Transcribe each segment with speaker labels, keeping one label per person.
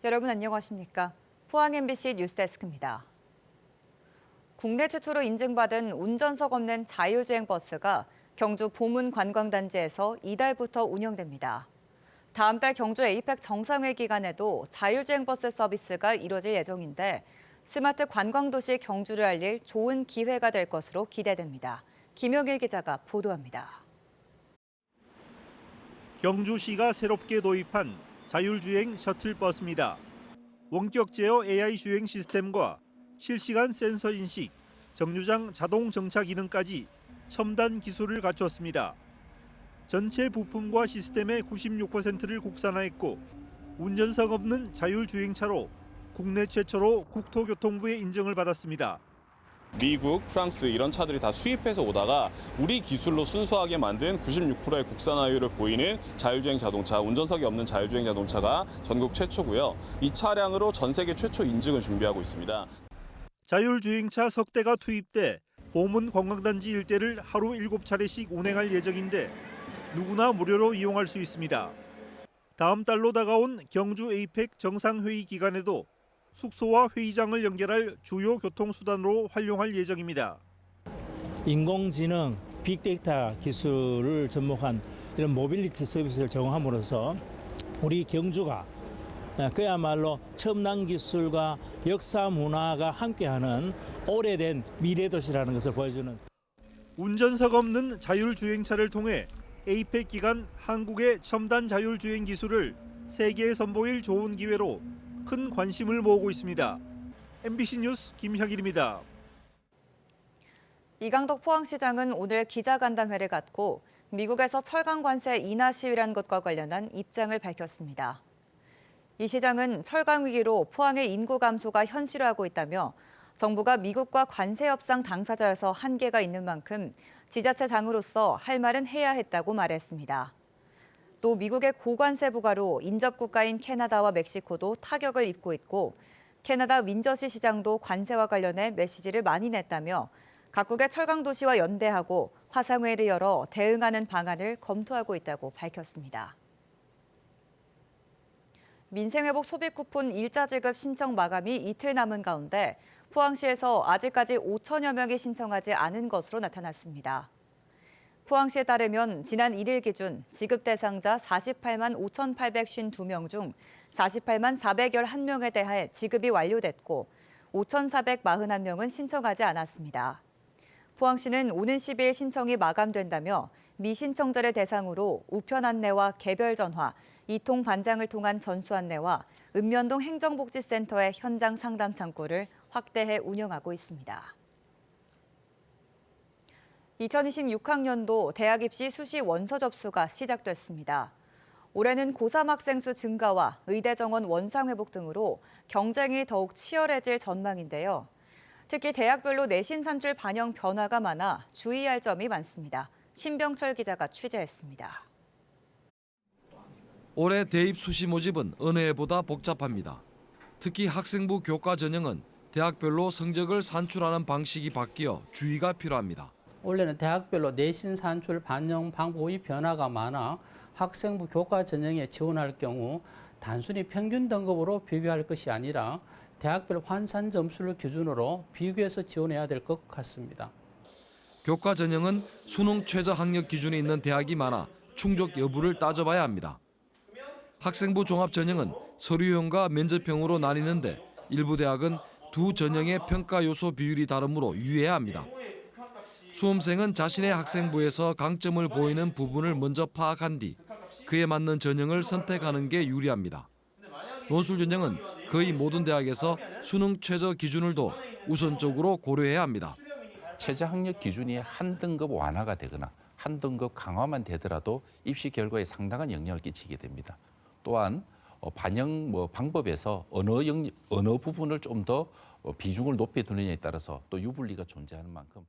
Speaker 1: 여러분 안녕하십니까? 포항 MBC 뉴스데스크입니다. 국내 최초로 인증받은 운전석 없는 자율주행 버스가 경주 보문관광단지에서 이달부터 운영됩니다. 다음 달 경주 에이펙 정상회 기간에도 자율주행 버스 서비스가 이뤄질 예정인데 스마트 관광도시 경주를 알릴 좋은 기회가 될 것으로 기대됩니다. 김영일 기자가 보도합니다.
Speaker 2: 경주시가 새롭게 도입한 자율주행 셔틀버스입니다. 원격 제어 AI 주행 시스템과 실시간 센서 인식, 정류장 자동 정차 기능까지 첨단 기술을 갖췄습니다. 전체 부품과 시스템의 96%를 국산화했고 운전석 없는 자율주행차로 국내 최초로 국토교통부의 인증을 받았습니다.
Speaker 3: 미국, 프랑스 이런 차들이 다 수입해서 오다가 우리 기술로 순수하게 만든 96%의 국산화율을 보이는 자율주행 자동차, 운전석이 없는 자율주행 자동차가 전국 최초고요. 이 차량으로 전 세계 최초 인증을 준비하고 있습니다.
Speaker 2: 자율주행차 석 대가 투입돼 보문관광단지 일대를 하루 7차례씩 운행할 예정인데 누구나 무료로 이용할 수 있습니다. 다음 달로 다가온 경주 에이펙 정상회의 기간에도 숙소와 회의장을 연결할 주요 교통수단으로 활용할 예정입니다.
Speaker 4: 인공지능, 빅데이터 기술을 접목한 이런 모빌리티 서비스를 제공함으로써 우리 경주가 그야말로 첨단 기술과 역사 문화가 함께하는 오래된 미래 도시라는 것을 보여주는.
Speaker 2: 운전석 없는 자율주행차를 통해 에이펙 기간 한국의 첨단 자율주행 기술을 세계에 선보일 좋은 기회로 큰 관심을 모으고 있습니다. MBC 뉴스 김혁일입니다.
Speaker 1: 이강덕 포항시장은 오늘 기자간담회를 갖고 미국에서 철강 관세 인하 시위란 것과 관련한 입장을 밝혔습니다. 이 시장은 철강 위기로 포항의 인구 감소가 현실화하고 있다며 정부가 미국과 관세 협상 당사자여서 한계가 있는 만큼 지자체장으로서 할 말은 해야 했다고 말했습니다. 또 미국의 고관세 부과로 인접 국가인 캐나다와 멕시코도 타격을 입고 있고 캐나다 윈저시 시장도 관세와 관련해 메시지를 많이 냈다며 각국의 철강 도시와 연대하고 화상회의를 열어 대응하는 방안을 검토하고 있다고 밝혔습니다. 민생회복 소비쿠폰 일자 지급 신청 마감이 이틀 남은 가운데 포항시에서 아직까지 5천여 명이 신청하지 않은 것으로 나타났습니다. 포항시에 따르면 지난 1일 기준 지급 대상자 48만 5,852명 중 48만 411명에 대해 지급이 완료됐고 5,441명은 신청하지 않았습니다. 포항시는 오는 12일 신청이 마감된다며 미신청자를 대상으로 우편 안내와 개별 전화, 이통 반장을 통한 전수 안내와 읍면동 행정복지센터의 현장 상담 창구를 확대해 운영하고 있습니다. 2026학년도 대학 입시 수시 원서 접수가 시작됐습니다. 올해는 고3 학생 수 증가와 의대 정원 원상 회복 등으로 경쟁이 더욱 치열해질 전망인데요. 특히 대학별로 내신 산출 반영 변화가 많아 주의할 점이 많습니다. 신병철 기자가 취재했습니다.
Speaker 5: 올해 대입 수시 모집은 어느 해보다 복잡합니다. 특히 학생부 교과 전형은 대학별로 성적을 산출하는 방식이 바뀌어 주의가 필요합니다.
Speaker 6: 원래는 대학별로 내신 산출 반영 방법의 변화가 많아 학생부 교과 전형에 지원할 경우 단순히 평균 등급으로 비교할 것이 아니라 대학별 환산 점수를 기준으로 비교해서 지원해야 될 것 같습니다.
Speaker 5: 교과 전형은 수능 최저 학력 기준이 있는 대학이 많아 충족 여부를 따져봐야 합니다. 학생부 종합 전형은 서류형과 면접형으로 나뉘는데 일부 대학은 두 전형의 평가 요소 비율이 다르므로 유의해야 합니다. 수험생은 자신의 학생부에서 강점을 보이는 부분을 먼저 파악한 뒤 그에 맞는 전형을 선택하는 게 유리합니다. 논술 전형은 거의 모든 대학에서 수능 최저 기준을 둬 우선적으로 고려해야 합니다.
Speaker 7: 최저 학력 기준이 한 등급 완화가 되거나 한 등급 강화만 되더라도 입시 결과에 상당한 영향을 끼치게 됩니다. 또한 반영 방법에서 어느 부분을 좀 더 비중을 높여두느냐에 따라서 또 유불리가 존재하는 만큼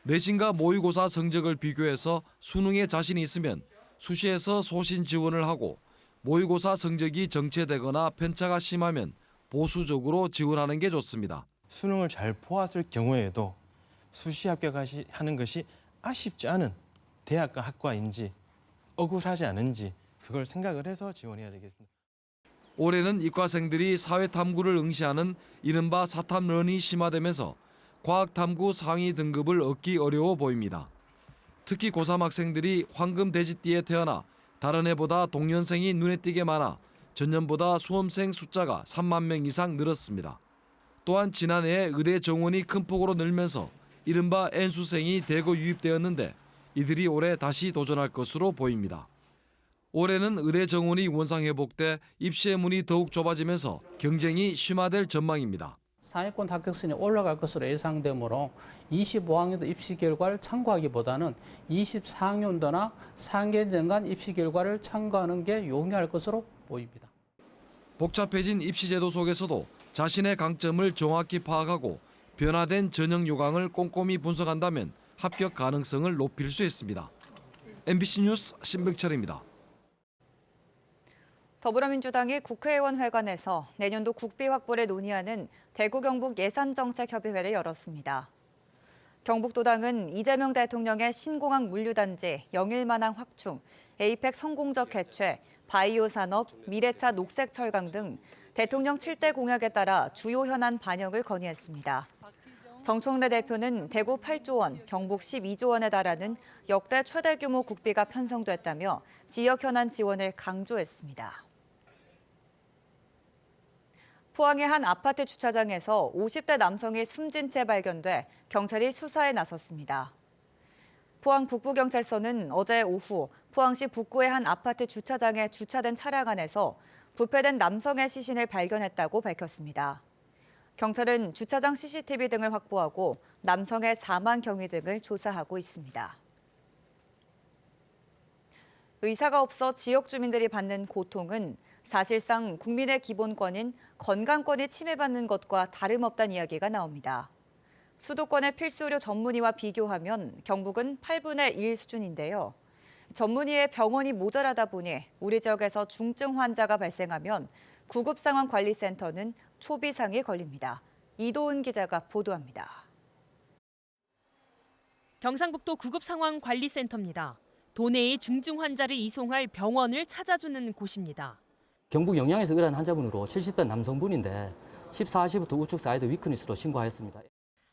Speaker 5: 내신과 모의고사 성적을 비교해서 수능에 자신이 있으면 수시에서 소신 지원을 하고 모의고사 성적이 정체되거나 편차가 심하면 보수적으로 지원하는 게 좋습니다.
Speaker 8: 수능을 잘 보았을 경우에도 수시 합격하는 것이 아쉽지 않은 대학과 학과인지 억울하지 않은지 그걸 생각을 해서 지원해야 되겠습니다.
Speaker 5: 올해는 이과생들이 사회탐구를 응시하는 이른바 사탐런이 심화되면서 과학탐구 상위 등급을 얻기 어려워 보입니다. 특히 고3 학생들이 황금 돼지띠에 태어나 다른 해보다 동년생이 눈에 띄게 많아 전년보다 수험생 숫자가 3만 명 이상 늘었습니다. 또한 지난해에 의대 정원이 큰 폭으로 늘면서 이른바 N수생이 대거 유입되었는데 이들이 올해 다시 도전할 것으로 보입니다. 올해는 의대 정원이 원상 회복돼 입시의 문이 더욱 좁아지면서 경쟁이 심화될 전망입니다.
Speaker 6: 상위권 합격선이 올라갈 것으로 예상되므로 25학년도 입시 결과를 참고하기보다는 24학년도나 상계년간 입시 결과를 참고하는 게 용이할 것으로 보입니다.
Speaker 5: 복잡해진 입시제도 속에서도 자신의 강점을 정확히 파악하고 변화된 전형 요강을 꼼꼼히 분석한다면 합격 가능성을 높일 수 있습니다. MBC 뉴스 신백철입니다.
Speaker 1: 더불어민주당이 국회의원 회관에서 내년도 국비 확보를 논의하는 대구 경북 예산정책협의회를 열었습니다. 경북도당은 이재명 대통령의 신공항 물류단지 영일만항 확충, 에이펙 성공적 개최, 바이오 산업, 미래차 녹색 철강 등 대통령 7대 공약에 따라 주요 현안 반영을 건의했습니다. 정청래 대표는 대구 8조 원, 경북 12조 원에 달하는 역대 최대 규모 국비가 편성됐다며 지역 현안 지원을 강조했습니다. 포항의 한 아파트 주차장에서 50대 남성이 숨진 채 발견돼 경찰이 수사에 나섰습니다. 포항 북부경찰서는 어제 오후 포항시 북구의 한 아파트 주차장에 주차된 차량 안에서 부패된 남성의 시신을 발견했다고 밝혔습니다. 경찰은 주차장 CCTV 등을 확보하고 남성의 사망 경위 등을 조사하고 있습니다. 의사가 없어 지역 주민들이 받는 고통은 사실상 국민의 기본권인 건강권이 침해받는 것과 다름없다는 이야기가 나옵니다. 수도권의 필수의료 전문의와 비교하면 경북은 8분의 1 수준인데요. 전문의의 병원이 모자라다 보니 우리 지역에서 중증 환자가 발생하면 구급상황관리센터는 초비상에 걸립니다. 이도은 기자가 보도합니다.
Speaker 9: 경상북도 구급상황관리센터입니다. 도내의 중증 환자를 이송할 병원을 찾아주는 곳입니다.
Speaker 10: 경북 영양에서 의뢰한 환자분으로 70대 남성분인데 14시부터 우측 사이드 위크니스로 신고하였습니다.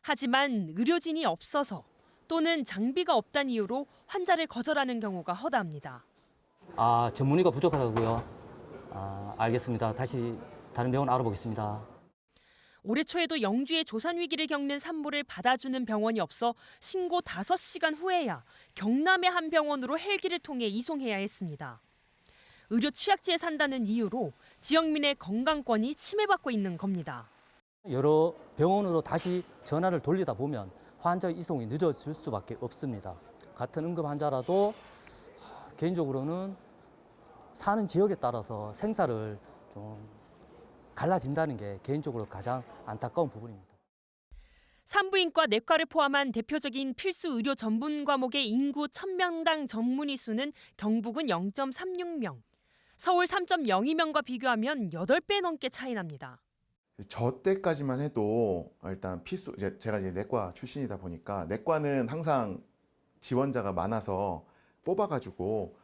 Speaker 9: 하지만 의료진이 없어서 또는 장비가 없다는 이유로 환자를 거절하는 경우가 허다합니다.
Speaker 10: 전문의가 부족하다고요? 알겠습니다. 다시 다른 병원 알아보겠습니다.
Speaker 9: 올해 초에도 영주의 조산 위기를 겪는 산모를 받아주는 병원이 없어 신고 5시간 후에야 경남의 한 병원으로 헬기를 통해 이송해야 했습니다. 의료 취약지에 산다는 이유로 지역민의 건강권이 침해받고 있는 겁니다.
Speaker 10: 여러 병원으로 다시 전화를 돌리다 보면 환자 이송이 늦어질 수밖에 없습니다. 같은 응급 환자라도 개인적으로는 사는 지역에 따라서 생사를 좀 갈라진다는 게 개인적으로 가장 안타까운 부분입니다.
Speaker 9: 산부인과 내과를 포함한 대표적인 필수 의료 전문 과목의 인구 1000명당 전문의 수는 경북은 0.36명, 서울 3.02명과 비교하면 8배 넘게 차이 납니다.
Speaker 11: 저 때까지만 해도 일단 필수, 제가 이제 내과 출신이다 보니까 내과는 항상 지원자가 많아서 뽑아가지고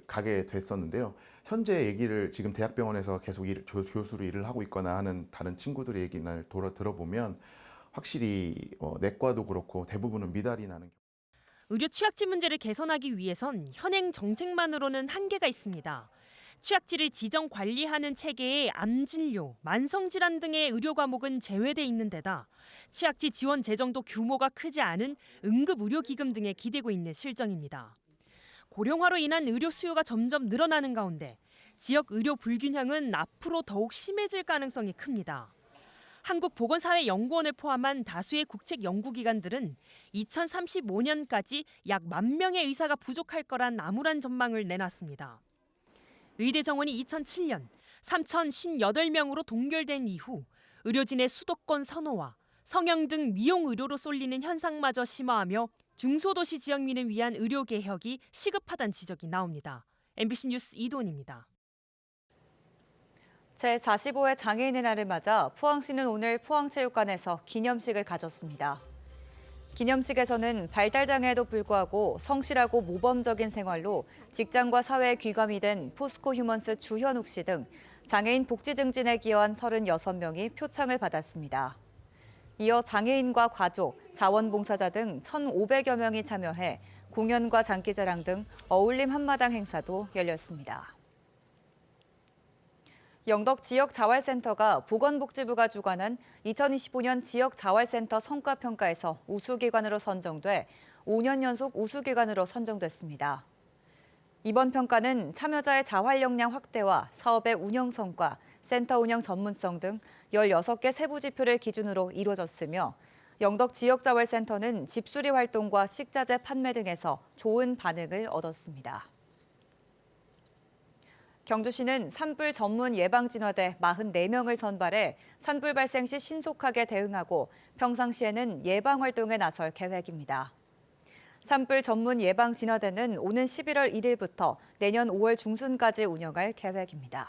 Speaker 11: 가게 됐었는데요. 현재 얘기를 지금 대학병원에서 계속 교수로 일을 하고 있거나 하는 다른 친구들의 얘기를 들어보면 확실히 내과도 그렇고 대부분은 미달이 나는.
Speaker 9: 의료 취약지 문제를 개선하기 위해선 현행 정책만으로는 한계가 있습니다. 취약지를 지정 관리하는 체계에 암진료, 만성질환 등의 의료 과목은 제외돼 있는 데다 취약지 지원 재정도 규모가 크지 않은 응급의료기금 등에 기대고 있는 실정입니다. 고령화로 인한 의료 수요가 점점 늘어나는 가운데 지역 의료 불균형은 앞으로 더욱 심해질 가능성이 큽니다. 한국보건사회연구원을 포함한 다수의 국책 연구기관들은 2035년까지 약 10,000명의 의사가 부족할 거란 암울한 전망을 내놨습니다. 의대 정원이 2007년 3,058명으로 동결된 이후 의료진의 수도권 선호와 성형 등 미용 의료로 쏠리는 현상마저 심화하며 중소도시 지역민을 위한 의료 개혁이 시급하다는 지적이 나옵니다. MBC 뉴스 이도은입니다.
Speaker 1: 제45회 장애인의 날을 맞아 포항시는 오늘 포항체육관에서 기념식을 가졌습니다. 기념식에서는 발달장애에도 불구하고 성실하고 모범적인 생활로 직장과 사회에 귀감이 된 포스코 휴먼스 주현욱 씨 등 장애인 복지 증진에 기여한 36명이 표창을 받았습니다. 이어 장애인과 가족, 자원봉사자 등 1,500여 명이 참여해 공연과 장기자랑 등 어울림 한마당 행사도 열렸습니다. 영덕 지역자활센터가 보건복지부가 주관한 2025년 지역자활센터 성과평가에서 우수기관으로 선정돼 5년 연속 우수기관으로 선정됐습니다. 이번 평가는 참여자의 자활 역량 확대와 사업의 운영 성과, 센터 운영 전문성 등 16개 세부 지표를 기준으로 이루어졌으며 영덕 지역자활센터는 집수리 활동과 식자재 판매 등에서 좋은 반응을 얻었습니다. 경주시는 산불 전문 예방진화대 44명을 선발해 산불 발생 시 신속하게 대응하고 평상시에는 예방 활동에 나설 계획입니다. 산불 전문 예방진화대는 오는 11월 1일부터 내년 5월 중순까지 운영할 계획입니다.